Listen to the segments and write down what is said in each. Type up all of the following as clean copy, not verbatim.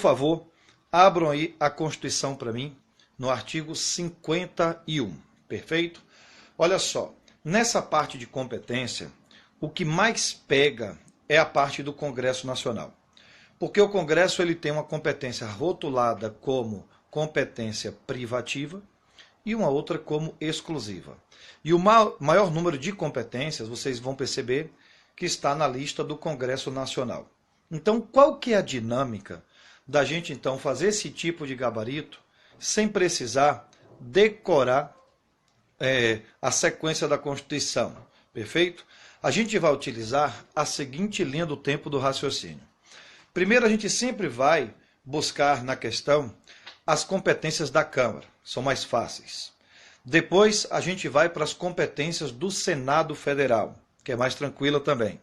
Por favor, abram aí a Constituição para mim, no artigo 51, perfeito? Olha só, nessa parte de competência, o que mais pega é a parte do Congresso Nacional. Porque o Congresso ele tem uma competência rotulada como competência privativa e uma outra como exclusiva. E o maior número de competências, vocês vão perceber, que está na lista do Congresso Nacional. Então, qual que é a dinâmica da gente, então, fazer esse tipo de gabarito sem precisar decorar a sequência da Constituição, perfeito? A gente vai utilizar a seguinte linha do tempo do raciocínio. Primeiro, a gente sempre vai buscar na questão as competências da Câmara, são mais fáceis. Depois, a gente vai para as competências do Senado Federal, que é mais tranquila também.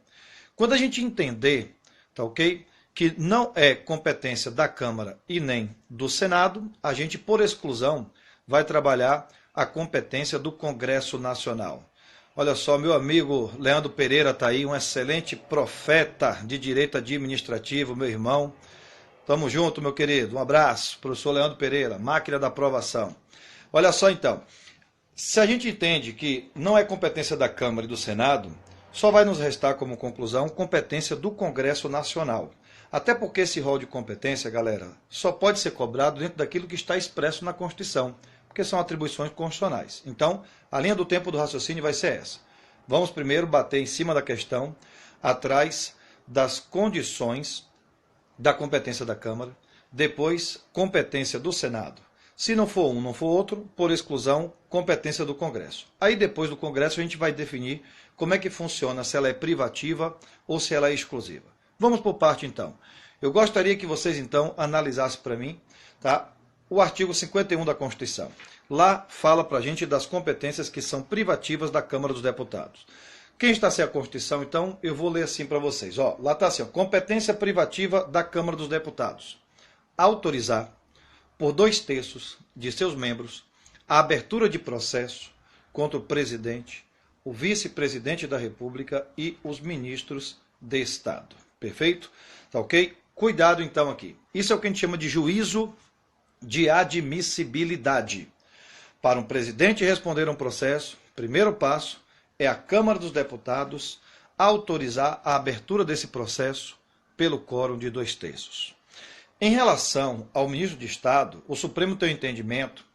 Quando a gente entender, tá ok? Que não é competência da Câmara e nem do Senado, a gente, por exclusão, vai trabalhar a competência do Congresso Nacional. Olha só, meu amigo Leandro Pereira está aí, um excelente profeta de direito administrativo, meu irmão. Tamo junto, meu querido. Um abraço, professor Leandro Pereira, máquina da aprovação. Olha só, então, se a gente entende que não é competência da Câmara e do Senado, só vai nos restar como conclusão competência do Congresso Nacional. Até porque esse rol de competência, galera, só pode ser cobrado dentro daquilo que está expresso na Constituição, porque são atribuições constitucionais. Então, a linha do tempo do raciocínio vai ser essa. Vamos primeiro bater em cima da questão, atrás das condições da competência da Câmara, depois competência do Senado. Se não for um, não for outro, por exclusão, competência do Congresso. Aí depois do Congresso a gente vai definir como é que funciona, se ela é privativa ou se ela é exclusiva. Vamos por parte então. Eu gostaria que vocês então analisassem para mim, tá, o artigo 51 da Constituição. Lá fala para a gente das competências que são privativas da Câmara dos Deputados. Quem está sem a Constituição, então, eu vou ler assim para vocês. Ó, lá está assim, ó, competência privativa da Câmara dos Deputados. Autorizar, por 2/3 de seus membros, a abertura de processo contra o presidente, o vice-presidente da República e os ministros de Estado. Perfeito? Tá ok? Cuidado então aqui. Isso é o que a gente chama de juízo de admissibilidade. Para um presidente responder a um processo, primeiro passo é a Câmara dos Deputados autorizar a abertura desse processo pelo quórum de 2/3. Em relação ao ministro de Estado, o Supremo tem o entendimento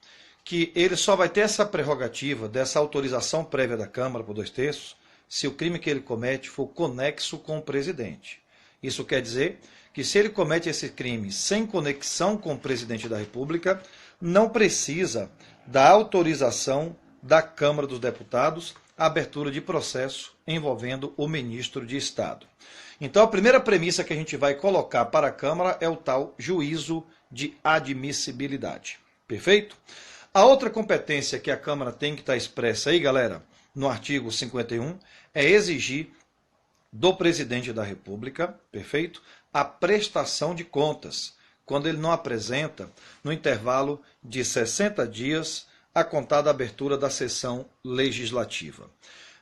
que ele só vai ter essa prerrogativa dessa autorização prévia da Câmara por 2/3 se o crime que ele comete for conexo com o presidente. Isso quer dizer que se ele comete esse crime sem conexão com o presidente da República, não precisa da autorização da Câmara dos Deputados a abertura de processo envolvendo o ministro de Estado. Então, a primeira premissa que a gente vai colocar para a Câmara é o tal juízo de admissibilidade. Perfeito? A outra competência que a Câmara tem que estar expressa aí, galera, no artigo 51, é exigir do presidente da República, perfeito? A prestação de contas, quando ele não apresenta no intervalo de 60 dias a contar da abertura da sessão legislativa.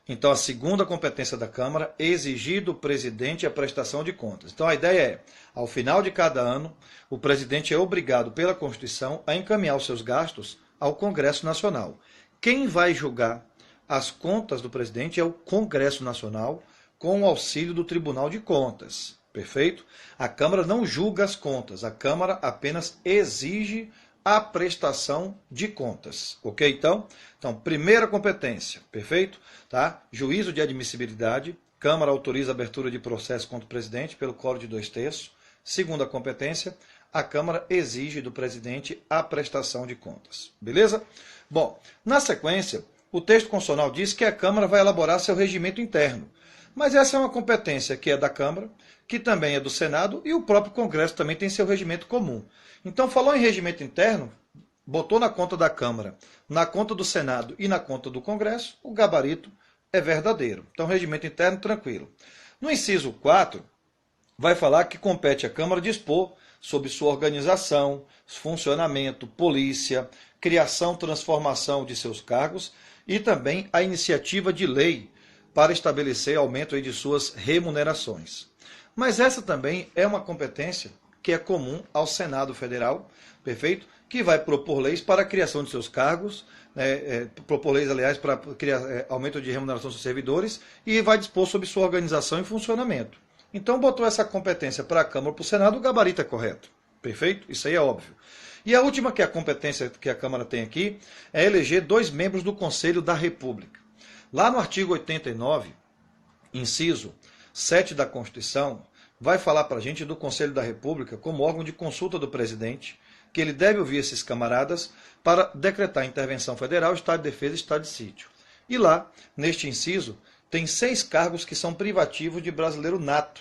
Então, a segunda competência da Câmara é exigir do presidente a prestação de contas. Então, a ideia é, ao final de cada ano, o presidente é obrigado pela Constituição a encaminhar os seus gastos ao Congresso Nacional. Quem vai julgar as contas do presidente é o Congresso Nacional, com o auxílio do Tribunal de Contas. Perfeito? A Câmara não julga as contas, a Câmara apenas exige a prestação de contas. Ok, então? Então, primeira competência, perfeito? Tá? Juízo de admissibilidade, Câmara autoriza a abertura de processo contra o presidente pelo quórum de 2/3. Segunda competência, a Câmara exige do presidente a prestação de contas. Beleza? Bom, na sequência, o texto constitucional diz que a Câmara vai elaborar seu regimento interno. Mas essa é uma competência que é da Câmara, que também é do Senado, e o próprio Congresso também tem seu regimento comum. Então, falou em regimento interno, botou na conta da Câmara, na conta do Senado e na conta do Congresso, o gabarito é verdadeiro. Então, regimento interno, tranquilo. No inciso 4, vai falar que compete à Câmara dispor sobre sua organização, funcionamento, polícia, criação, transformação de seus cargos e também a iniciativa de lei para estabelecer aumento aí de suas remunerações. Mas essa também é uma competência que é comum ao Senado Federal, perfeito? Que vai propor leis para a criação de seus cargos, propor leis, aliás, para criar aumento de remuneração dos servidores e vai dispor sobre sua organização e funcionamento. Então, botou essa competência para a Câmara ou para o Senado, o gabarito é correto. Perfeito? Isso aí é óbvio. E a última, que é a competência que a Câmara tem aqui, é eleger 2 membros do Conselho da República. Lá no artigo 89, inciso 7 da Constituição, vai falar para a gente do Conselho da República como órgão de consulta do presidente, que ele deve ouvir esses camaradas para decretar intervenção federal, estado de defesa e estado de sítio. E lá, neste inciso, tem 6 cargos que são privativos de brasileiro nato.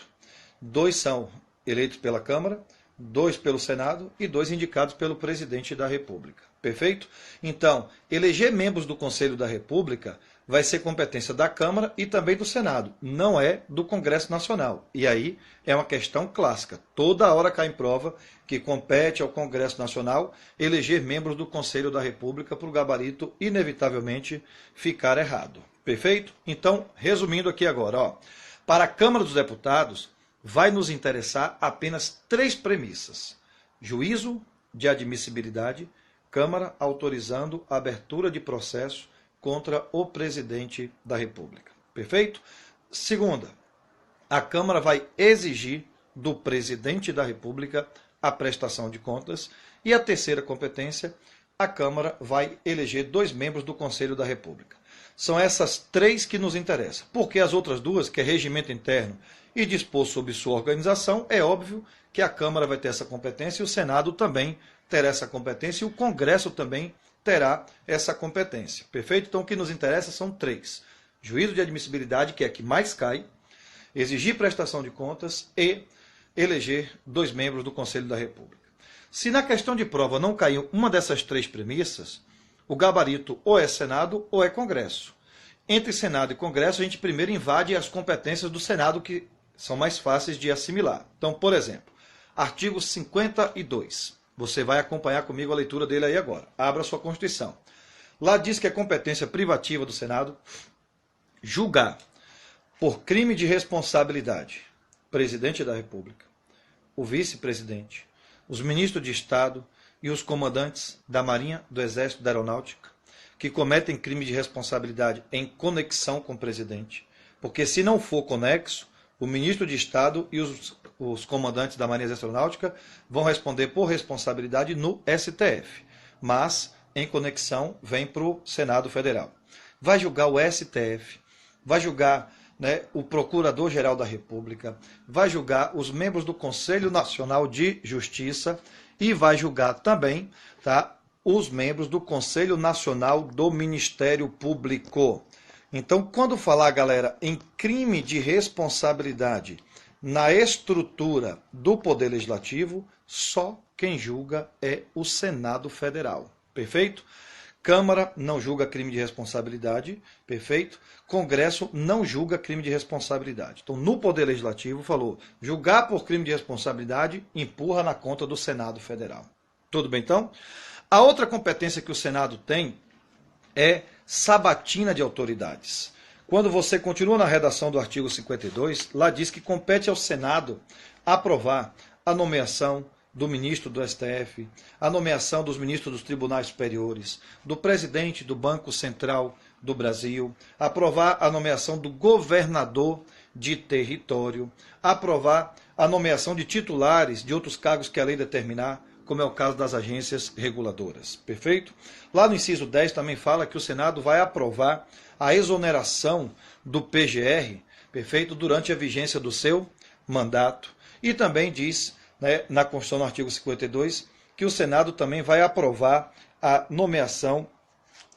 2 são eleitos pela Câmara, 2 pelo Senado e 2 indicados pelo presidente da República. Perfeito? Então, eleger membros do Conselho da República vai ser competência da Câmara e também do Senado, não é do Congresso Nacional. E aí é uma questão clássica. Toda hora cai em prova que compete ao Congresso Nacional eleger membros do Conselho da República para o gabarito, inevitavelmente, ficar errado. Perfeito? Então, resumindo aqui agora, ó, para a Câmara dos Deputados, vai nos interessar apenas 3 premissas. Juízo de admissibilidade, Câmara autorizando a abertura de processo contra o presidente da República. Perfeito? Segunda, a Câmara vai exigir do presidente da República a prestação de contas. E a terceira competência, a Câmara vai eleger 2 membros do Conselho da República. São essas 3 que nos interessam, porque as outras 2, que é regimento interno e dispor sobre sua organização, é óbvio que a Câmara vai ter essa competência e o Senado também terá essa competência e o Congresso também terá essa competência. Perfeito? Então o que nos interessa são 3. Juízo de admissibilidade, que é a que mais cai, exigir prestação de contas e eleger 2 membros do Conselho da República. Se na questão de prova não caiu uma dessas 3 premissas, o gabarito ou é Senado ou é Congresso. Entre Senado e Congresso, a gente primeiro invade as competências do Senado, que são mais fáceis de assimilar. Então, por exemplo, artigo 52. Você vai acompanhar comigo a leitura dele aí agora. Abra sua Constituição. Lá diz que é competência privativa do Senado julgar por crime de responsabilidade o presidente da República, o vice-presidente, os ministros de Estado e os comandantes da Marinha, do Exército, da Aeronáutica, que cometem crime de responsabilidade em conexão com o presidente. Porque se não for conexo, o ministro de Estado e os comandantes da Marinha, Exército e Aeronáutica vão responder por responsabilidade no STF. Mas, em conexão, vem para o Senado Federal. Vai julgar o STF, vai julgar o Procurador-Geral da República, vai julgar os membros do Conselho Nacional de Justiça e vai julgar também, os membros do Conselho Nacional do Ministério Público. Então, quando falar, galera, em crime de responsabilidade na estrutura do Poder Legislativo, só quem julga é o Senado Federal. Perfeito? Câmara não julga crime de responsabilidade, perfeito? Congresso não julga crime de responsabilidade. Então, no Poder Legislativo, falou, julgar por crime de responsabilidade, empurra na conta do Senado Federal. Tudo bem, então? A outra competência que o Senado tem é sabatina de autoridades. Quando você continua na redação do artigo 52, lá diz que compete ao Senado aprovar a nomeação do ministro do STF, a nomeação dos ministros dos tribunais superiores, do presidente do Banco Central do Brasil, aprovar a nomeação do governador de território, aprovar a nomeação de titulares de outros cargos que a lei determinar, como é o caso das agências reguladoras. Perfeito? Lá no inciso 10 também fala que o Senado vai aprovar a exoneração do PGR, perfeito, durante a vigência do seu mandato. E também diz, na Constituição, no artigo 52, que o Senado também vai aprovar a nomeação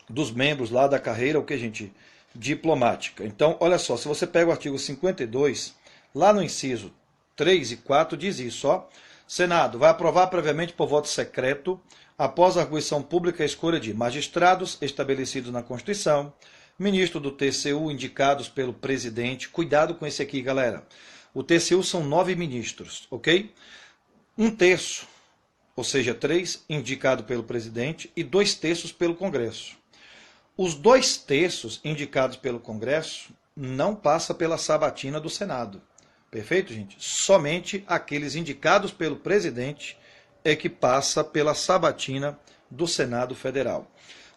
dos membros lá da carreira, o que, gente? Diplomática. Então, olha só, se você pega o artigo 52, lá no inciso 3 e 4 diz isso, ó. Senado vai aprovar previamente por voto secreto, após a arguição pública, a escolha de magistrados estabelecidos na Constituição, ministro do TCU indicados pelo presidente. Cuidado com esse aqui, galera. O TCU são 9 ministros, ok? 1/3, ou seja, 3, indicado pelo presidente e 2/3 pelo Congresso. Os 2/3 indicados pelo Congresso não passa pela sabatina do Senado. Perfeito, gente? Somente aqueles indicados pelo presidente é que passa pela sabatina do Senado Federal.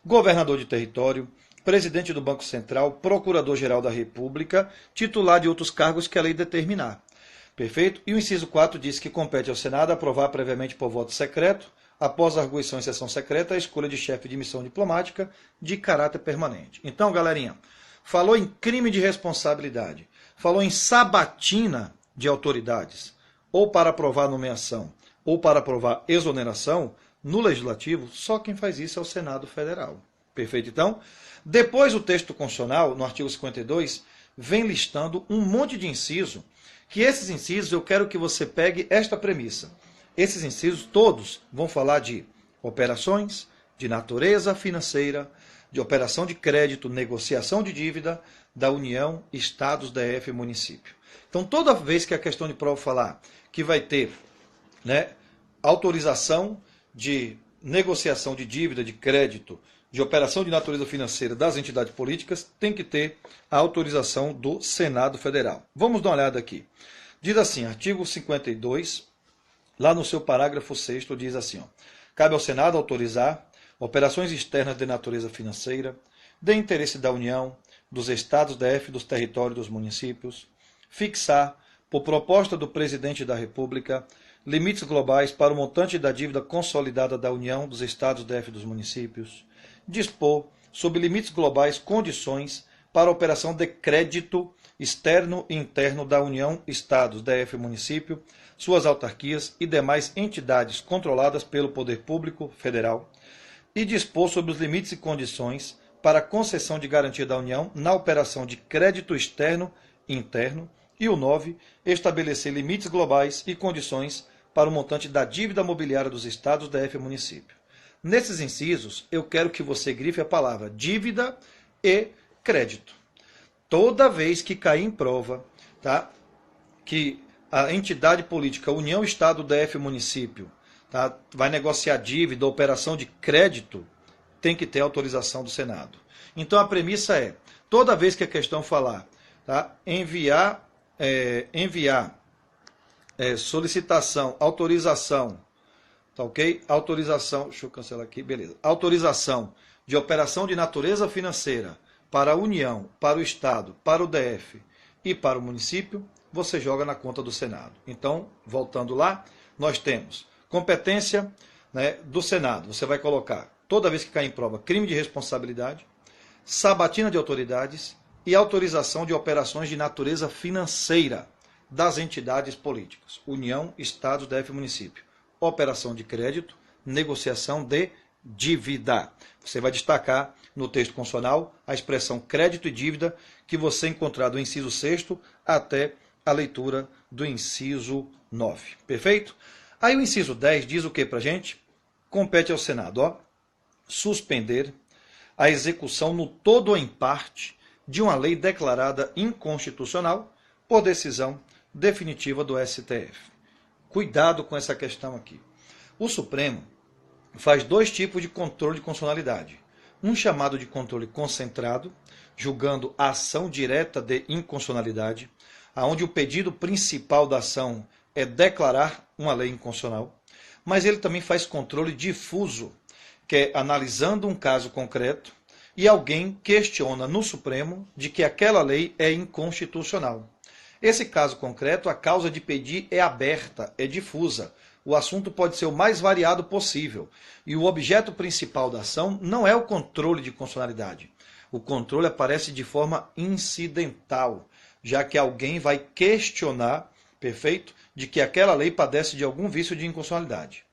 Governador de território, presidente do Banco Central, procurador-geral da República, titular de outros cargos que a lei determinar. Perfeito? E o inciso 4 diz que compete ao Senado aprovar previamente por voto secreto, após arguição em sessão secreta, a escolha de chefe de missão diplomática de caráter permanente. Então, galerinha, falou em crime de responsabilidade, falou em sabatina de autoridades, ou para aprovar nomeação, ou para aprovar exoneração, no Legislativo, só quem faz isso é o Senado Federal. Perfeito? Então, depois o texto constitucional, no artigo 52, vem listando um monte de inciso, que esses incisos eu quero que você pegue esta premissa. Esses incisos todos vão falar de operações de natureza financeira, de operação de crédito, negociação de dívida da União, Estados, DF e município. Então, toda vez que a questão de prova falar que vai ter, né, autorização de negociação de dívida, de crédito, de operação de natureza financeira das entidades políticas, tem que ter a autorização do Senado Federal. Vamos dar uma olhada aqui. Diz assim, artigo 52, lá no seu parágrafo 6º, diz assim, ó, cabe ao Senado autorizar operações externas de natureza financeira, de interesse da União, dos Estados, DF, dos territórios dos municípios, fixar, por proposta do Presidente da República, limites globais para o montante da dívida consolidada da União, dos Estados, DF e dos municípios, dispor, sob limites globais, condições para a operação de crédito externo e interno da União, Estados, DF e município, suas autarquias e demais entidades controladas pelo Poder Público Federal, e dispor sobre os limites e condições para a concessão de garantia da União na operação de crédito externo e interno, e o 9, estabelecer limites globais e condições para o montante da dívida mobiliária dos Estados, DF e município. Nesses incisos, eu quero que você grife a palavra dívida e crédito. Toda vez que cair em prova, tá, que a entidade política União, Estado, DF e município, tá, vai negociar dívida, operação de crédito, tem que ter autorização do Senado. Então a premissa é, toda vez que a questão falar, tá, enviar solicitação, autorização, tá ok? Autorização, deixa eu cancelar aqui, beleza. Autorização de operação de natureza financeira para a União, para o Estado, para o DF e para o município, você joga na conta do Senado. Então, voltando lá, nós temos competência, né, do Senado. Você vai colocar, toda vez que cair em prova, crime de responsabilidade, sabatina de autoridades e autorização de operações de natureza financeira das entidades políticas, União, Estado, DF e município. Operação de crédito, negociação de dívida. Você vai destacar no texto constitucional a expressão crédito e dívida que você encontrar do inciso 6º até a leitura do inciso 9. Perfeito? Aí o inciso 10 diz o que pra gente? Compete ao Senado, ó, suspender a execução no todo ou em parte de uma lei declarada inconstitucional por decisão definitiva do STF. Cuidado com essa questão aqui. O Supremo faz dois tipos de controle de constitucionalidade. Um chamado de controle concentrado, julgando a ação direta de inconstitucionalidade, onde o pedido principal da ação é declarar uma lei inconstitucional, mas ele também faz controle difuso, que é analisando um caso concreto e alguém questiona no Supremo de que aquela lei é inconstitucional. Esse caso concreto, a causa de pedir é aberta, é difusa. O assunto pode ser o mais variado possível. E o objeto principal da ação não é o controle de constitucionalidade. O controle aparece de forma incidental, já que alguém vai questionar, perfeito, de que aquela lei padece de algum vício de inconstitucionalidade.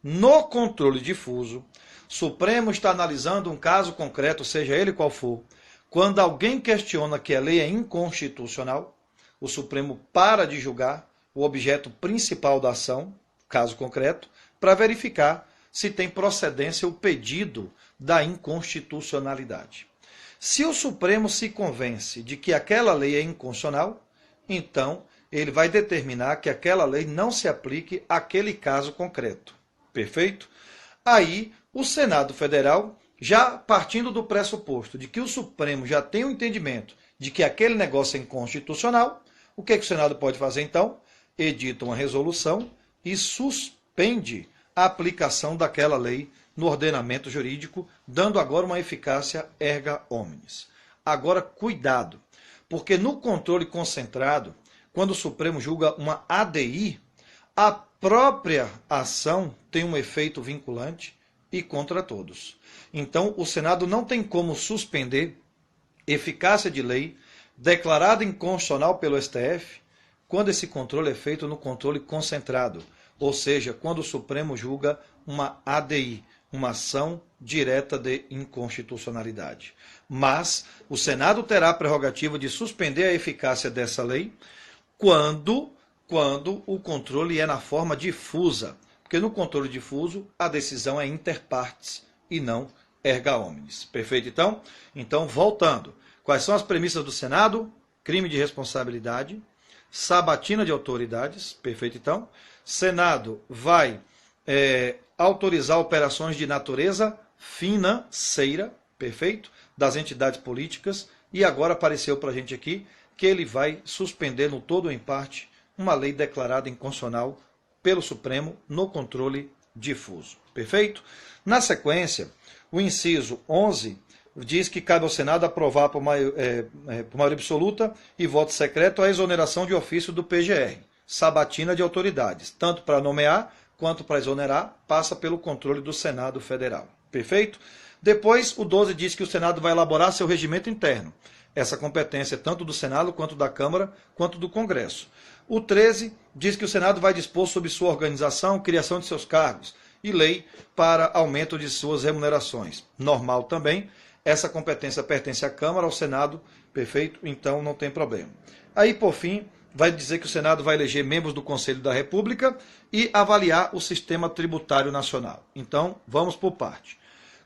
No controle difuso, Supremo está analisando um caso concreto, seja ele qual for. Quando alguém questiona que a lei é inconstitucional, o Supremo para de julgar o objeto principal da ação, caso concreto, para verificar se tem procedência o pedido da inconstitucionalidade. Se o Supremo se convence de que aquela lei é inconstitucional, então ele vai determinar que aquela lei não se aplique àquele caso concreto. Perfeito? Aí, o Senado Federal, já partindo do pressuposto de que o Supremo já tem o entendimento de que aquele negócio é inconstitucional, O que o Senado pode fazer então? Edita uma resolução e suspende a aplicação daquela lei no ordenamento jurídico, dando agora uma eficácia erga omnes. Agora, cuidado, porque no controle concentrado, quando o Supremo julga uma ADI, a própria ação tem um efeito vinculante e contra todos. Então, o Senado não tem como suspender eficácia de lei declarada inconstitucional pelo STF quando esse controle é feito no controle concentrado, ou seja, quando o Supremo julga uma ADI, uma ação direta de inconstitucionalidade. Mas o Senado terá a prerrogativa de suspender a eficácia dessa lei quando o controle é na forma difusa, porque no controle difuso a decisão é inter partes e não erga omnes. Perfeito, então? Então, voltando. Quais são as premissas do Senado? Crime de responsabilidade, sabatina de autoridades, perfeito, então? Senado vai autorizar operações de natureza financeira, perfeito? Das entidades políticas, e agora apareceu para a gente aqui que ele vai suspender no todo ou em parte uma lei declarada inconstitucional pelo Supremo no controle difuso. Perfeito? Na sequência, o inciso 11 diz que cabe ao Senado aprovar por maioria absoluta e voto secreto a exoneração de ofício do PGR, sabatina de autoridades, tanto para nomear quanto para exonerar, passa pelo controle do Senado Federal. Perfeito? Depois, o 12 diz que o Senado vai elaborar seu regimento interno. Essa competência é tanto do Senado, quanto da Câmara, quanto do Congresso. O 13 diz que o Senado vai dispor sobre sua organização, criação de seus cargos e lei para aumento de suas remunerações. Normal também, essa competência pertence à Câmara, ao Senado, perfeito? Então não tem problema. Aí, por fim, vai dizer que o Senado vai eleger membros do Conselho da República e avaliar o sistema tributário nacional. Então, vamos por parte.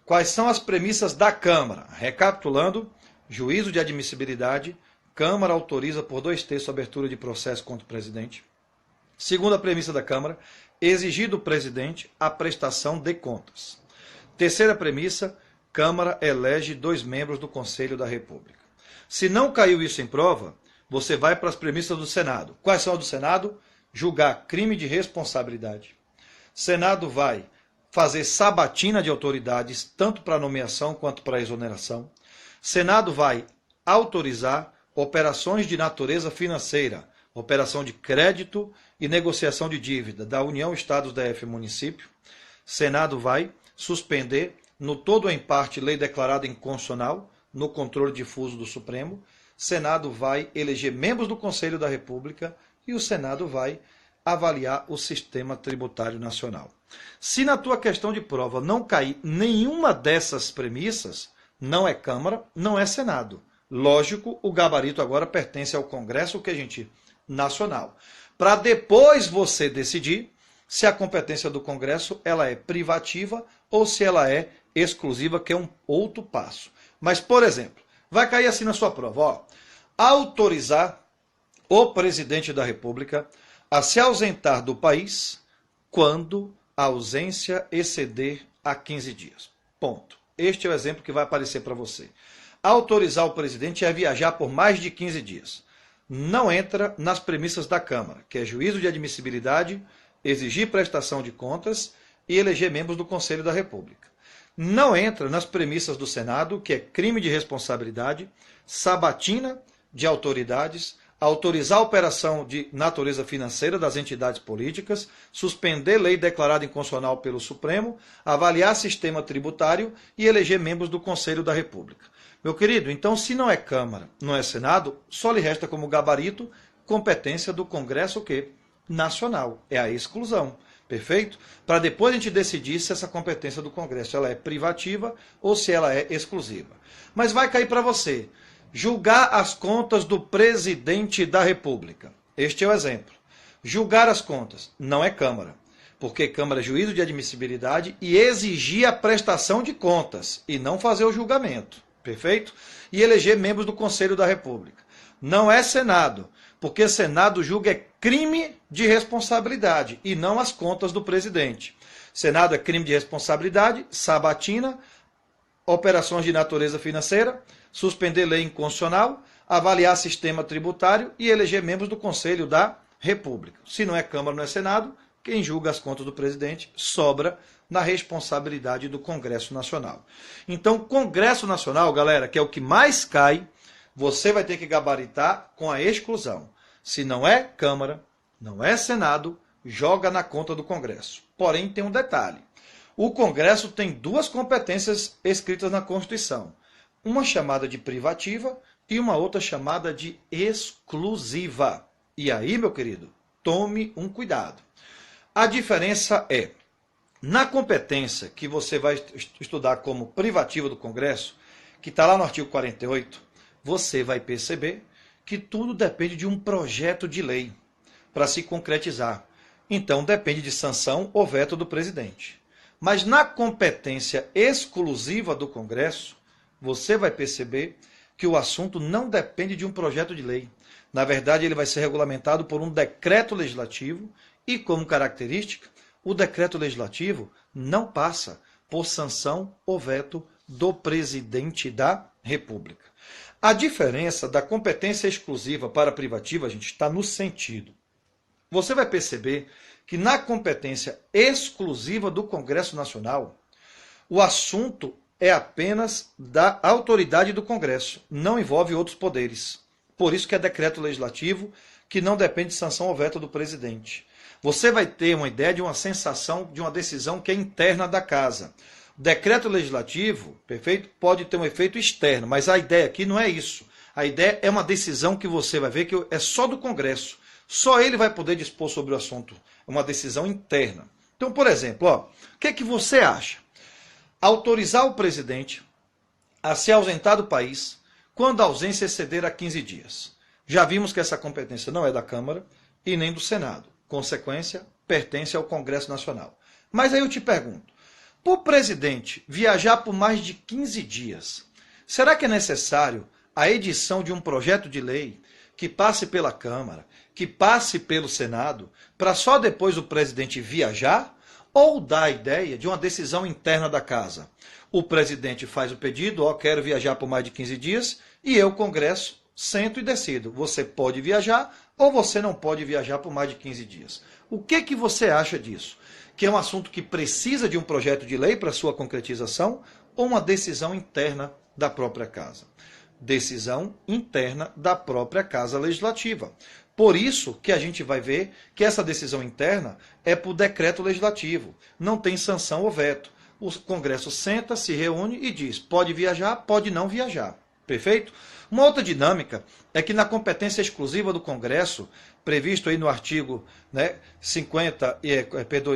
Quais são as premissas da Câmara? Recapitulando, juízo de admissibilidade, Câmara autoriza por 2/3 a abertura de processo contra o presidente. Segunda premissa da Câmara, exigir do presidente a prestação de contas. Terceira premissa, Câmara elege 2 membros do Conselho da República. Se não caiu isso em prova, você vai para as premissas do Senado. Quais são as do Senado? Julgar crime de responsabilidade. Senado vai fazer sabatina de autoridades, tanto para nomeação quanto para exoneração. Senado vai autorizar operações de natureza financeira, operação de crédito e negociação de dívida da União, Estados, DF e município. Senado vai suspender, no todo ou em parte, lei declarada inconstitucional, no controle difuso do Supremo. Senado vai eleger membros do Conselho da República e o Senado vai avaliar o sistema tributário nacional. Se na tua questão de prova não cair nenhuma dessas premissas, não é Câmara, não é Senado. Lógico, o gabarito agora pertence ao Congresso, que a gente nacional. Para depois você decidir se a competência do Congresso ela é privativa ou se ela é exclusiva, que é um outro passo. Mas, por exemplo, vai cair assim na sua prova, ó, autorizar o presidente da República a se ausentar do país quando a ausência exceder a 15 dias. Ponto. Este é o exemplo que vai aparecer para você. Autorizar o presidente a viajar por mais de 15 dias. Não entra nas premissas da Câmara, que é juízo de admissibilidade, exigir prestação de contas e eleger membros do Conselho da República. Não entra nas premissas do Senado, que é crime de responsabilidade, sabatina de autoridades, autorizar a operação de natureza financeira das entidades políticas, suspender lei declarada inconstitucional pelo Supremo, avaliar sistema tributário e eleger membros do Conselho da República. Meu querido, então se não é Câmara, não é Senado, só lhe resta como gabarito competência do Congresso o quê? Nacional. É a exclusão. Perfeito? Para depois a gente decidir se essa competência do Congresso ela é privativa ou se ela é exclusiva. Mas vai cair para você. Julgar as contas do presidente da República. Este é o exemplo. Julgar as contas não é Câmara, porque Câmara é juízo de admissibilidade e exigir a prestação de contas e não fazer o julgamento. Perfeito? E eleger membros do Conselho da República. Não é Senado, porque Senado julga é crime de responsabilidade e não as contas do presidente. Senado é crime de responsabilidade, sabatina, operações de natureza financeira, suspender lei inconstitucional, avaliar sistema tributário e eleger membros do Conselho da República. Se não é Câmara, não é Senado, quem julga as contas do presidente sobra na responsabilidade do Congresso Nacional. Então, Congresso Nacional, galera, que é o que mais cai, você vai ter que gabaritar com a exclusão. Se não é Câmara, não é Senado, joga na conta do Congresso. Porém, tem um detalhe. O Congresso tem duas competências escritas na Constituição. Uma chamada de privativa e uma outra chamada de exclusiva. E aí, meu querido, tome um cuidado. A diferença é, na competência que você vai estudar como privativa do Congresso, que está lá no artigo 48, você vai perceber que tudo depende de um projeto de lei para se concretizar. Então, depende de sanção ou veto do presidente. Mas na competência exclusiva do Congresso, você vai perceber que o assunto não depende de um projeto de lei. Na verdade, ele vai ser regulamentado por um decreto legislativo e, como característica, o decreto legislativo não passa por sanção ou veto do presidente da República. A diferença da competência exclusiva para a privativa, gente, está no sentido. Você vai perceber que na competência exclusiva do Congresso Nacional, o assunto é apenas da autoridade do Congresso, não envolve outros poderes. Por isso que é decreto legislativo que não depende de sanção ou veto do presidente. Você vai ter uma ideia de uma sensação de uma decisão que é interna da casa. O decreto legislativo, perfeito, pode ter um efeito externo, mas a ideia aqui não é isso. A ideia é uma decisão que você vai ver que é só do Congresso. Só ele vai poder dispor sobre o assunto. É uma decisão interna. Então, por exemplo, o que você acha? Autorizar o presidente a se ausentar do país quando a ausência exceder a 15 dias. Já vimos que essa competência não é da Câmara e nem do Senado. Consequência, pertence ao Congresso Nacional. Mas aí eu te pergunto, para o presidente viajar por mais de 15 dias, será que é necessário a edição de um projeto de lei que passe pela Câmara, que passe pelo Senado, para só depois o presidente viajar? Ou dá a ideia de uma decisão interna da casa? O presidente faz o pedido, quero viajar por mais de 15 dias, e eu, Congresso, sento e decido. Você pode viajar ou você não pode viajar por mais de 15 dias. O que você acha disso? Que é um assunto que precisa de um projeto de lei para sua concretização ou uma decisão interna da própria casa? Decisão interna da própria Casa Legislativa. Por isso que a gente vai ver que essa decisão interna é por decreto legislativo, não tem sanção ou veto. O Congresso senta, se reúne e diz, pode viajar, pode não viajar. Perfeito? Uma outra dinâmica é que na competência exclusiva do Congresso, previsto aí no artigo 50,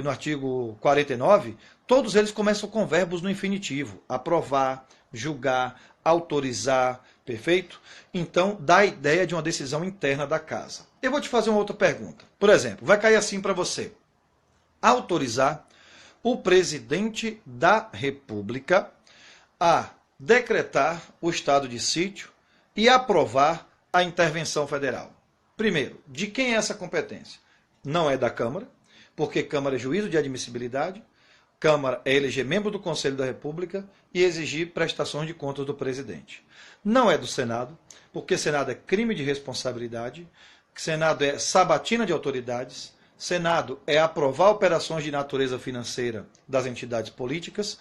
no artigo 49, todos eles começam com verbos no infinitivo. Aprovar, julgar, autorizar, perfeito? Então, dá a ideia de uma decisão interna da casa. Eu vou te fazer uma outra pergunta. Por exemplo, vai cair assim para você. Autorizar o presidente da República a decretar o estado de sítio e aprovar a intervenção federal. Primeiro, de quem é essa competência? Não é da Câmara, porque Câmara é juízo de admissibilidade, Câmara é eleger membro do Conselho da República e exigir prestações de contas do presidente. Não é do Senado, porque Senado é crime de responsabilidade, Senado é sabatina de autoridades, Senado é aprovar operações de natureza financeira das entidades políticas,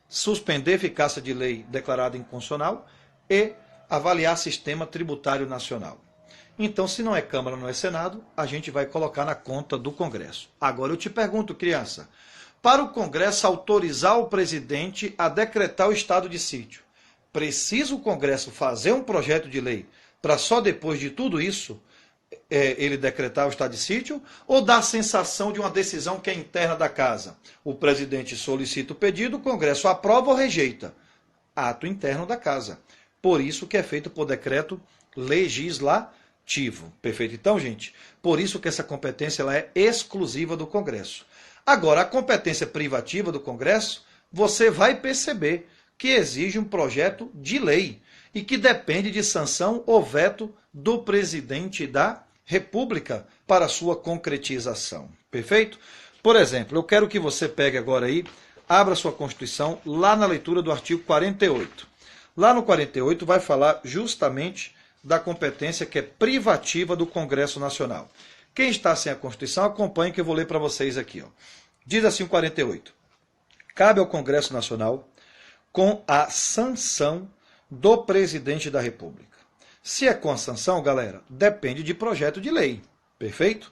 suspender eficácia de lei declarada inconstitucional e avaliar sistema tributário nacional. Então, se não é Câmara, não é Senado, a gente vai colocar na conta do Congresso. Agora eu te pergunto, criança, para o Congresso autorizar o presidente a decretar o estado de sítio, precisa o Congresso fazer um projeto de lei para só depois de tudo isso ele decretar o estado de sítio, ou dá a sensação de uma decisão que é interna da casa? O presidente solicita o pedido, o Congresso aprova ou rejeita. Ato interno da casa. Por isso que é feito por decreto legislativo. Perfeito? Então, gente, por isso que essa competência ela é exclusiva do Congresso. Agora, a competência privativa do Congresso, você vai perceber que exige um projeto de lei e que depende de sanção ou veto do presidente da República para sua concretização. Perfeito? Por exemplo, eu quero que você pegue agora aí, abra sua Constituição lá na leitura do artigo 48. Lá no 48 vai falar justamente da competência que é privativa do Congresso Nacional. Quem está sem a Constituição, acompanhe que eu vou ler para vocês aqui. Ó. Diz assim o 48. Cabe ao Congresso Nacional, com a sanção do presidente da República. Se é com a sanção, galera, depende de projeto de lei. Perfeito?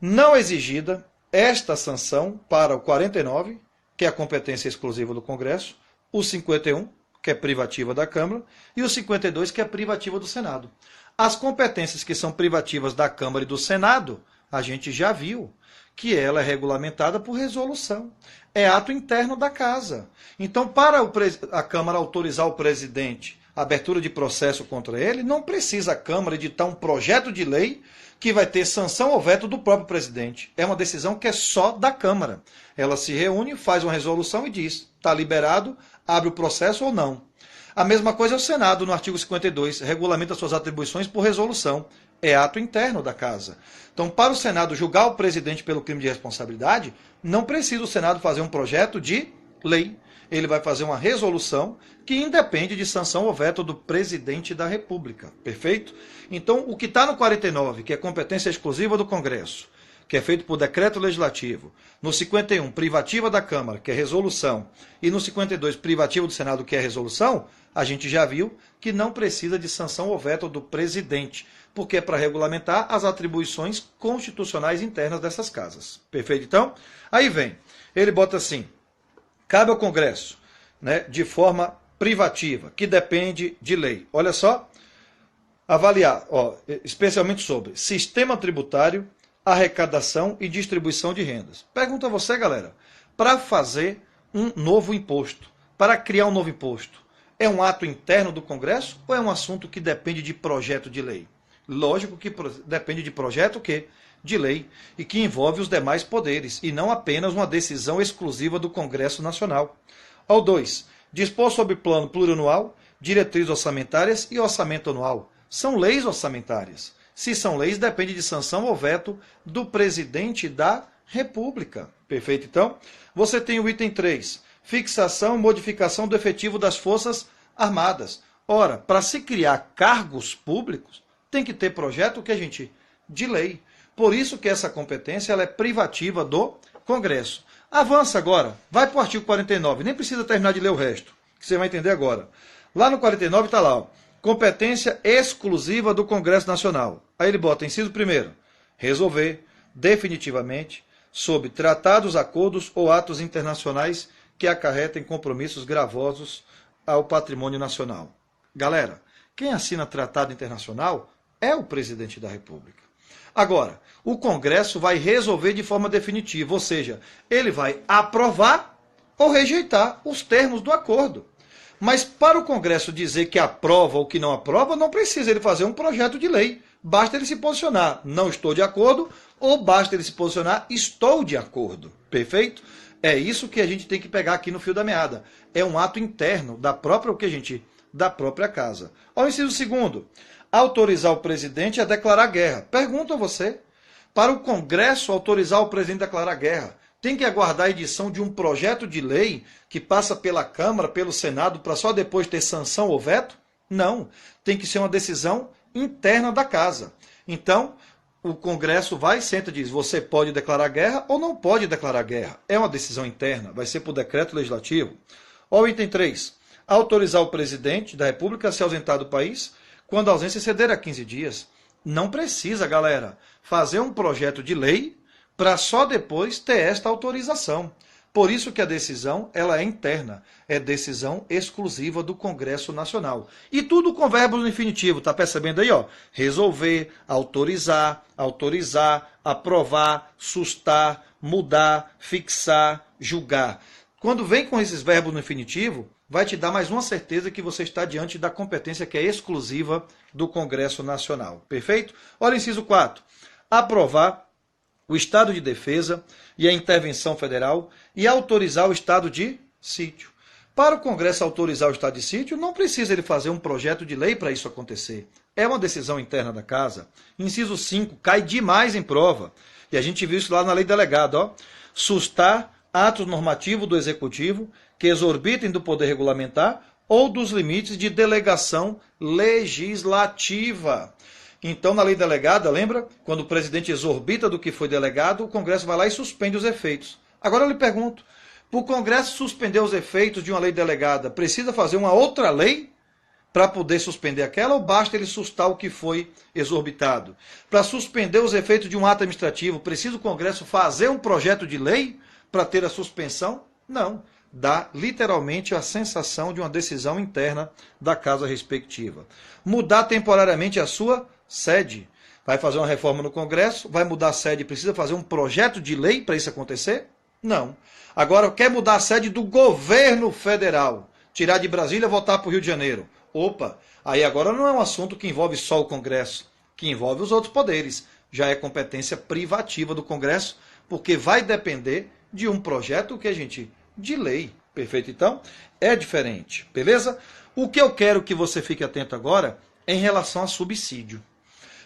Não exigida esta sanção para o 49, que é a competência exclusiva do Congresso, o 51, que é privativa da Câmara, e o 52, que é privativa do Senado. As competências que são privativas da Câmara e do Senado, a gente já viu que ela é regulamentada por resolução. É ato interno da Casa. Então, para a Câmara autorizar o presidente a abertura de processo contra ele, não precisa a Câmara editar um projeto de lei que vai ter sanção ou veto do próprio presidente. É uma decisão que é só da Câmara. Ela se reúne, faz uma resolução e diz, está liberado, abre o processo ou não. A mesma coisa é o Senado, no artigo 52, regulamenta suas atribuições por resolução. É ato interno da Casa. Então, para o Senado julgar o presidente pelo crime de responsabilidade, não precisa o Senado fazer um projeto de lei. Ele vai fazer uma resolução que independe de sanção ou veto do presidente da República. Perfeito? Então, o que está no 49, que é competência exclusiva do Congresso, que é feito por decreto legislativo, no 51, privativa da Câmara, que é resolução, e no 52, privativa do Senado, que é resolução, a gente já viu que não precisa de sanção ou veto do presidente, porque é para regulamentar as atribuições constitucionais internas dessas casas. Perfeito? Então, aí vem, ele bota assim, cabe ao Congresso, né, de forma privativa, que depende de lei. Olha só, avaliar, especialmente sobre sistema tributário, arrecadação e distribuição de rendas. Pergunto a você, galera, para fazer um novo imposto, para criar um novo imposto, é um ato interno do Congresso ou é um assunto que depende de projeto de lei? Lógico que depende de projeto de lei e que envolve os demais poderes e não apenas uma decisão exclusiva do Congresso Nacional. Ao 2. Dispor sobre plano plurianual, diretrizes orçamentárias e orçamento anual. São leis orçamentárias. Se são leis, depende de sanção ou veto do presidente da República. Perfeito? Então, você tem o item 3, fixação e modificação do efetivo das Forças Armadas. Ora, para se criar cargos públicos, tem que ter projeto de lei. Por isso que essa competência ela é privativa do Congresso. Avança agora, vai para o artigo 49, nem precisa terminar de ler o resto, que você vai entender agora. Lá no 49 está lá, competência exclusiva do Congresso Nacional. Aí ele bota, inciso 1º, resolver definitivamente sobre tratados, acordos ou atos internacionais que acarretem compromissos gravosos ao patrimônio nacional. Galera, quem assina tratado internacional é o presidente da República. Agora, o Congresso vai resolver de forma definitiva, ou seja, ele vai aprovar ou rejeitar os termos do acordo. Mas para o Congresso dizer que aprova ou que não aprova, não precisa ele fazer um projeto de lei. Basta ele se posicionar, não estou de acordo, ou basta ele se posicionar, estou de acordo. Perfeito? É isso que a gente tem que pegar aqui no fio da meada. É um ato interno da própria casa. Ao inciso 2º, autorizar o presidente a declarar guerra. Pergunto a você, para o Congresso autorizar o presidente a declarar guerra, tem que aguardar a edição de um projeto de lei que passa pela Câmara, pelo Senado, para só depois ter sanção ou veto? Não, tem que ser uma decisão interna da casa. Então, o Congresso vai, senta e diz, você pode declarar guerra ou não pode declarar guerra. É uma decisão interna, vai ser por decreto legislativo. Ó, item 3, autorizar o presidente da República a se ausentar do país quando a ausência exceder a 15 dias. Não precisa, galera, fazer um projeto de lei para só depois ter esta autorização. Por isso que a decisão ela é interna, é decisão exclusiva do Congresso Nacional. E tudo com verbo no infinitivo, tá percebendo aí? Ó? Resolver, autorizar, aprovar, sustar, mudar, fixar, julgar. Quando vem com esses verbos no infinitivo, vai te dar mais uma certeza que você está diante da competência que é exclusiva do Congresso Nacional. Perfeito? Olha o inciso 4. Aprovar o estado de defesa e a intervenção federal e autorizar o estado de sítio. Para o Congresso autorizar o estado de sítio, não precisa ele fazer um projeto de lei para isso acontecer. É uma decisão interna da casa. Inciso 5, cai demais em prova. E a gente viu isso lá na lei delegada. Ó. Sustar atos normativos do Executivo que exorbitem do poder regulamentar ou dos limites de delegação legislativa. Então, na lei delegada, lembra? Quando o presidente exorbita do que foi delegado, o Congresso vai lá e suspende os efeitos. Agora eu lhe pergunto, para o Congresso suspender os efeitos de uma lei delegada, precisa fazer uma outra lei para poder suspender aquela, ou basta ele sustar o que foi exorbitado? Para suspender os efeitos de um ato administrativo, precisa o Congresso fazer um projeto de lei para ter a suspensão? Não. Dá literalmente a sensação de uma decisão interna da casa respectiva. Mudar temporariamente a sua sede. Vai fazer uma reforma no Congresso, vai mudar a sede, precisa fazer um projeto de lei para isso acontecer? Não. Agora, quer mudar a sede do governo federal, tirar de Brasília e voltar para o Rio de Janeiro. Opa, aí agora não é um assunto que envolve só o Congresso, que envolve os outros poderes. Já é competência privativa do Congresso, porque vai depender de um projeto de lei. Perfeito? Então, é diferente, beleza? O que eu quero que você fique atento agora é em relação a subsídio.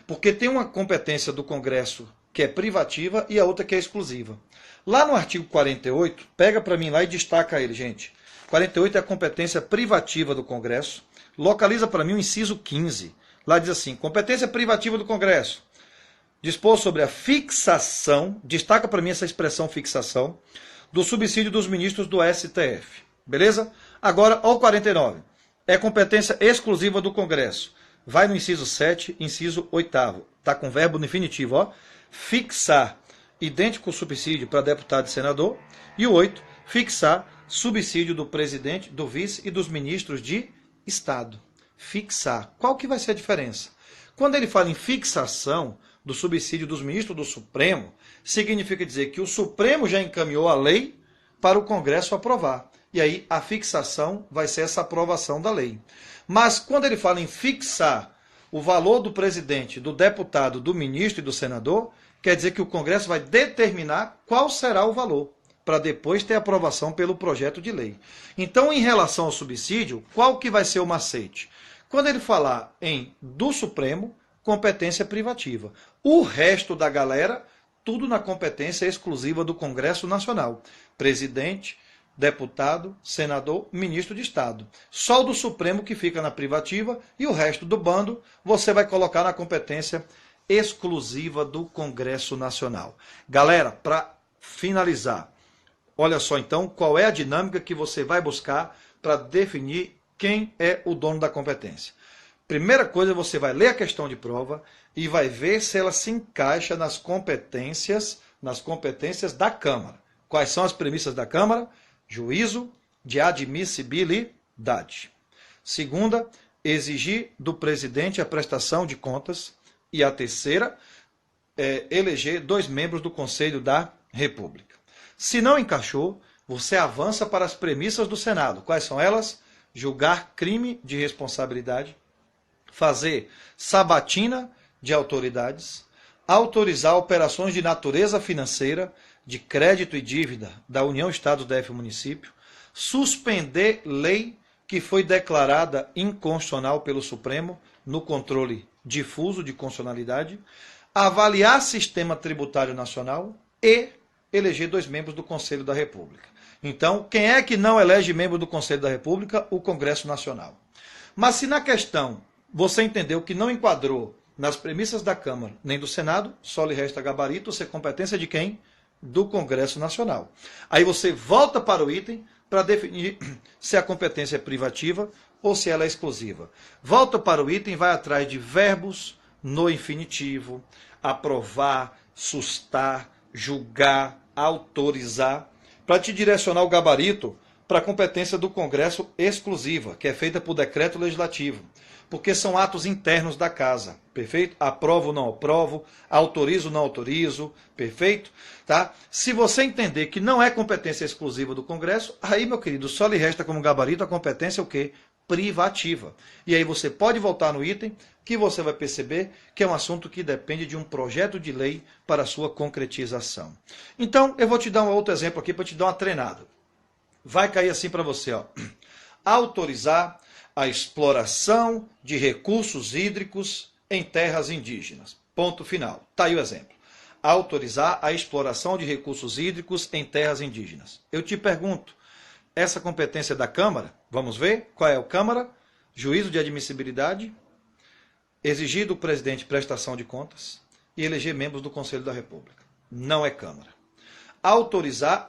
Porque tem uma competência do Congresso que é privativa e a outra que é exclusiva. Lá no artigo 48, pega para mim lá e destaca ele, gente. 48 é a competência privativa do Congresso. Localiza para mim o inciso 15. Lá diz assim, competência privativa do Congresso. Dispor sobre a fixação, destaca para mim essa expressão fixação, do subsídio dos ministros do STF. Beleza? Agora, ao 49. É competência exclusiva do Congresso. Vai no inciso 7, inciso 8º. Está com verbo no infinitivo, ó. Fixar idêntico subsídio para deputado e senador. E o 8, fixar subsídio do presidente, do vice e dos ministros de Estado. Fixar. Qual que vai ser a diferença? Quando ele fala em fixação do subsídio dos ministros do Supremo, significa dizer que o Supremo já encaminhou a lei para o Congresso aprovar. E aí a fixação vai ser essa aprovação da lei. Mas quando ele fala em fixar o valor do presidente, do deputado, do ministro e do senador, quer dizer que o Congresso vai determinar qual será o valor, para depois ter aprovação pelo projeto de lei. Então, em relação ao subsídio, qual que vai ser o macete? Quando ele falar em do Supremo, competência privativa. O resto da galera, tudo na competência exclusiva do Congresso Nacional. Presidente, deputado, senador, ministro de Estado. Só o do Supremo que fica na privativa e o resto do bando você vai colocar na competência exclusiva do Congresso Nacional. Galera, para finalizar, olha só então qual é a dinâmica que você vai buscar para definir quem é o dono da competência. Primeira coisa, você vai ler a questão de prova e vai ver se ela se encaixa nas competências da Câmara. Quais são as premissas da Câmara? Juízo de admissibilidade. Segunda, exigir do presidente a prestação de contas. E a terceira, eleger 2 membros do Conselho da República. Se não encaixou, você avança para as premissas do Senado. Quais são elas? Julgar crime de responsabilidade, fazer sabatina de autoridades, autorizar operações de natureza financeira, de crédito e dívida da União, Estado, DF e Município, suspender lei que foi declarada inconstitucional pelo Supremo no controle difuso de constitucionalidade, avaliar sistema tributário nacional e eleger 2 membros do Conselho da República. Então, quem é que não elege membro do Conselho da República? O Congresso Nacional. Mas se na questão você entendeu que não enquadrou nas premissas da Câmara nem do Senado, só lhe resta gabarito ser competência de quem? Do Congresso Nacional. Aí você volta para o item para definir se a competência é privativa ou se ela é exclusiva. Volta para o item e vai atrás de verbos no infinitivo, aprovar, sustar, julgar, autorizar, para te direcionar o gabarito para a competência do Congresso exclusiva, que é feita por decreto legislativo, porque são atos internos da casa, perfeito? Aprovo, não aprovo, autorizo, não autorizo, perfeito? Tá? Se você entender que não é competência exclusiva do Congresso, aí, meu querido, só lhe resta como gabarito a competência o quê? Privativa. E aí você pode voltar no item, que você vai perceber que é um assunto que depende de um projeto de lei para a sua concretização. Então, eu vou te dar um outro exemplo aqui para te dar uma treinada. Vai cair assim para você, ó. Autorizar a exploração de recursos hídricos em terras indígenas. Ponto final. Está aí o exemplo. Autorizar a exploração de recursos hídricos em terras indígenas. Eu te pergunto, essa competência da Câmara, vamos ver qual é o Câmara, juízo de admissibilidade, exigir do presidente prestação de contas e eleger membros do Conselho da República. Não é Câmara. Autorizar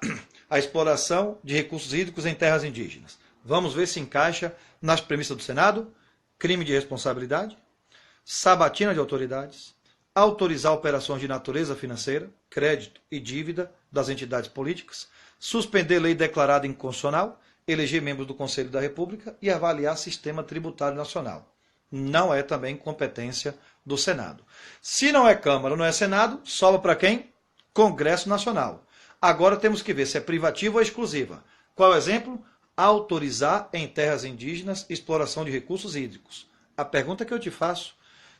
a exploração de recursos hídricos em terras indígenas. Vamos ver se encaixa nas premissas do Senado. Crime de responsabilidade, sabatina de autoridades, autorizar operações de natureza financeira, crédito e dívida das entidades políticas, suspender lei declarada inconstitucional, eleger membros do Conselho da República e avaliar sistema tributário nacional. Não é também competência do Senado. Se não é Câmara, não é Senado, sobra para quem? Congresso Nacional. Agora temos que ver se é privativa ou exclusiva. Qual é o exemplo? Autorizar em terras indígenas exploração de recursos hídricos. A pergunta que eu te faço,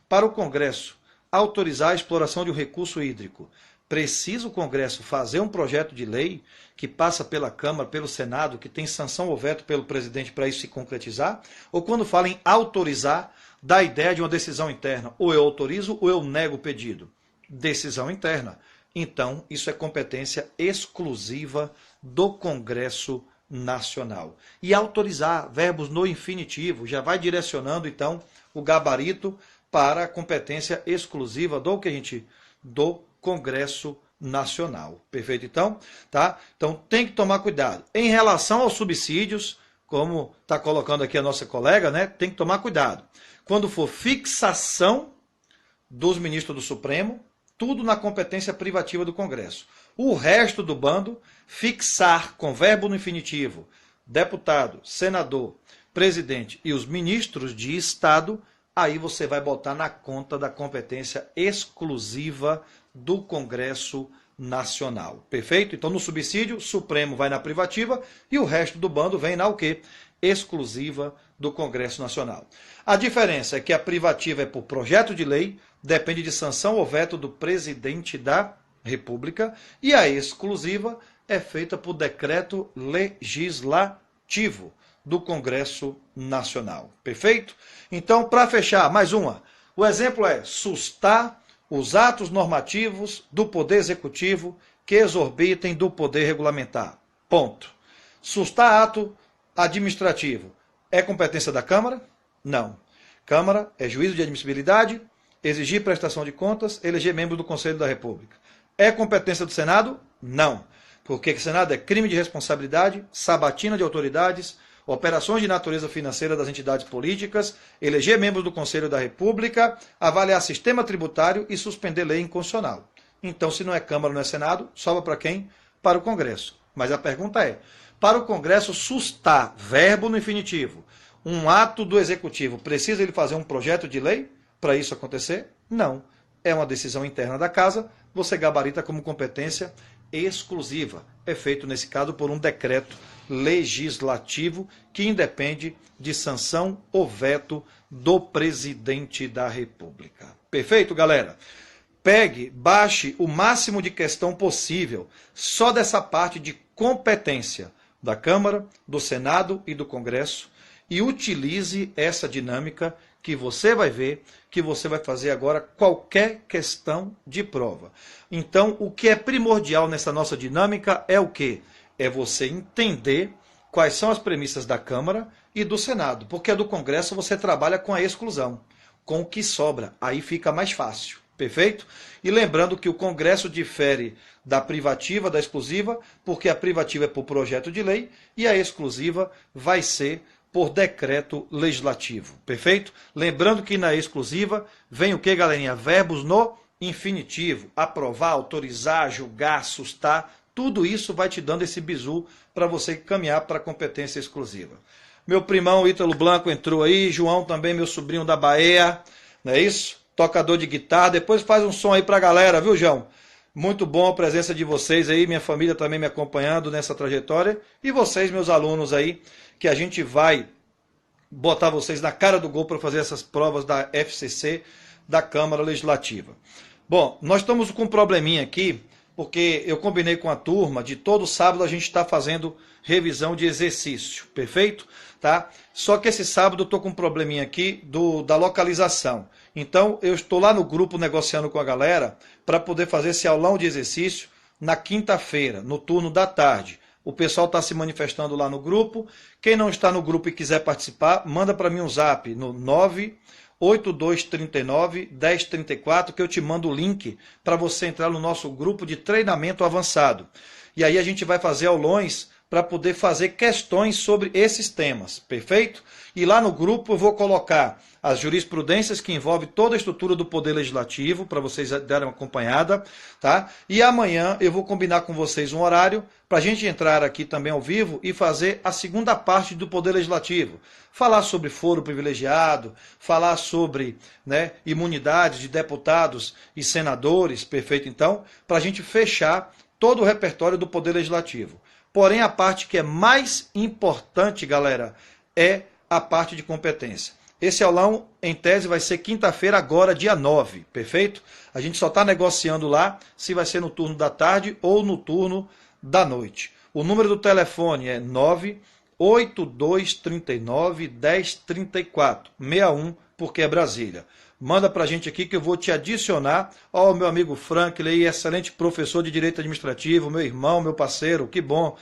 para o Congresso autorizar a exploração de um recurso hídrico, precisa o Congresso fazer um projeto de lei que passa pela Câmara, pelo Senado, que tem sanção ou veto pelo presidente para isso se concretizar? Ou quando fala em autorizar, dá a ideia de uma decisão interna, ou eu autorizo ou eu nego o pedido? Decisão interna. Então, isso é competência exclusiva do Congresso Nacional. E autorizar, verbos no infinitivo, já vai direcionando, então, o gabarito para a competência exclusiva do Congresso Nacional. Perfeito, então? Tá? Então, tem que tomar cuidado. Em relação aos subsídios, como está colocando aqui a nossa colega, né, tem que tomar cuidado. Quando for fixação dos ministros do Supremo, tudo na competência privativa do Congresso. O resto do bando, fixar com verbo no infinitivo, deputado, senador, presidente e os ministros de Estado, aí você vai botar na conta da competência exclusiva do Congresso Nacional. Perfeito? Então, no subsídio, o Supremo vai na privativa e o resto do bando vem na o quê? Exclusiva do Congresso Nacional. A diferença é que a privativa é por projeto de lei, depende de sanção ou veto do presidente da República, e a exclusiva é feita por decreto legislativo do Congresso Nacional. Perfeito? Então, para fechar, mais uma. O exemplo é sustar os atos normativos do Poder Executivo que exorbitem do Poder Regulamentar. Ponto. Sustar ato administrativo é competência da Câmara? Não. Câmara é juízo de admissibilidade, exigir prestação de contas, eleger membros do Conselho da República. É competência do Senado? Não. Porque o Senado é crime de responsabilidade, sabatina de autoridades, operações de natureza financeira das entidades políticas, eleger membros do Conselho da República, avaliar sistema tributário e suspender lei inconstitucional. Então, se não é Câmara, não é Senado, sobra para quem? Para o Congresso. Mas a pergunta é, para o Congresso sustar, verbo no infinitivo, um ato do Executivo, precisa ele fazer um projeto de lei para isso acontecer? Não. É uma decisão interna da Casa, você gabarita como competência exclusiva. É feito, nesse caso, por um decreto legislativo que independe de sanção ou veto do presidente da República. Perfeito, galera? Pegue, baixe o máximo de questão possível só dessa parte de competência da Câmara, do Senado e do Congresso e utilize essa dinâmica que você vai ver, que você vai fazer agora qualquer questão de prova. Então, o que é primordial nessa nossa dinâmica é o quê? É você entender quais são as premissas da Câmara e do Senado, porque a do Congresso você trabalha com a exclusão, com o que sobra, aí fica mais fácil, perfeito? E lembrando que o Congresso difere da privativa, da exclusiva, porque a privativa é por projeto de lei e a exclusiva vai ser por decreto legislativo, perfeito? Lembrando que na exclusiva vem o que, galerinha? Verbos no infinitivo, aprovar, autorizar, julgar, sustar, tudo isso vai te dando esse bizu para você caminhar para a competência exclusiva. Meu primão Ítalo Blanco entrou aí, João também, meu sobrinho da Bahia, não é isso? Tocador de guitarra, depois faz um som aí para a galera, viu, João? Muito bom a presença de vocês aí, minha família também me acompanhando nessa trajetória, e vocês, meus alunos aí, que a gente vai botar vocês na cara do gol para fazer essas provas da FCC, da Câmara Legislativa. Bom, nós estamos com um probleminha aqui, porque eu combinei com a turma de todo sábado a gente está fazendo revisão de exercício, perfeito? Tá? Só que esse sábado eu estou com um probleminha aqui da localização. Então eu estou lá no grupo negociando com a galera para poder fazer esse aulão de exercício na quinta-feira, no turno da tarde. O pessoal está se manifestando lá no grupo. Quem não está no grupo e quiser participar, manda para mim um zap no 98239-1034, que eu te mando o link para você entrar no nosso grupo de treinamento avançado. E aí a gente vai fazer aulões para poder fazer questões sobre esses temas, perfeito? E lá no grupo eu vou colocar as jurisprudências que envolvem toda a estrutura do Poder Legislativo, para vocês darem uma acompanhada, tá? E amanhã eu vou combinar com vocês um horário para a gente entrar aqui também ao vivo e fazer a segunda parte do Poder Legislativo. Falar sobre foro privilegiado, falar sobre, né, imunidade de deputados e senadores, perfeito? Então, para a gente fechar todo o repertório do Poder Legislativo. Porém, a parte que é mais importante, galera, é a parte de competência. Esse aulão, em tese, vai ser quinta-feira, agora, dia 9, perfeito? A gente só está negociando lá se vai ser no turno da tarde ou no turno da noite. O número do telefone é 98239-1034, 61, porque é Brasília. Manda para a gente aqui que eu vou te adicionar. Ó, meu amigo Franklin, excelente professor de Direito Administrativo, meu irmão, meu parceiro, que bom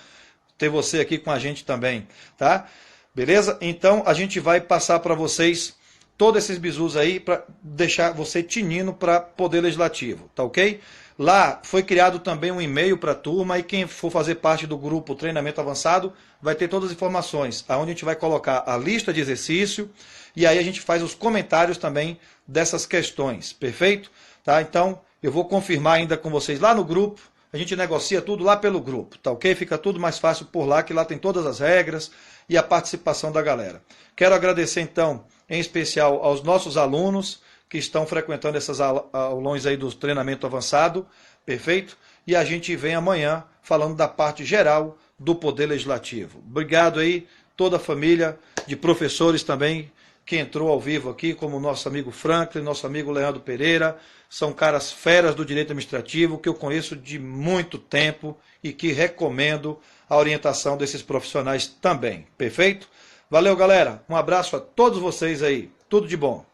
ter você aqui com a gente também, tá? Beleza? Então a gente vai passar para vocês todos esses bizus aí para deixar você tinindo para Poder Legislativo, tá ok? Lá foi criado também um e-mail para a turma e quem for fazer parte do grupo Treinamento Avançado vai ter todas as informações, aonde a gente vai colocar a lista de exercício e aí a gente faz os comentários também dessas questões, perfeito? Tá? Então eu vou confirmar ainda com vocês lá no grupo, a gente negocia tudo lá pelo grupo, tá ok? Fica tudo mais fácil por lá, que lá tem todas as regras e a participação da galera. Quero agradecer então, em especial aos nossos alunos que estão frequentando essas aulões aí do treinamento avançado, perfeito? E a gente vem amanhã falando da parte geral do Poder Legislativo. Obrigado aí, toda a família de professores também que entrou ao vivo aqui, como o nosso amigo Franklin, nosso amigo Leandro Pereira, são caras feras do direito administrativo que eu conheço de muito tempo e que recomendo a orientação desses profissionais também, perfeito? Valeu, galera, um abraço a todos vocês aí, tudo de bom.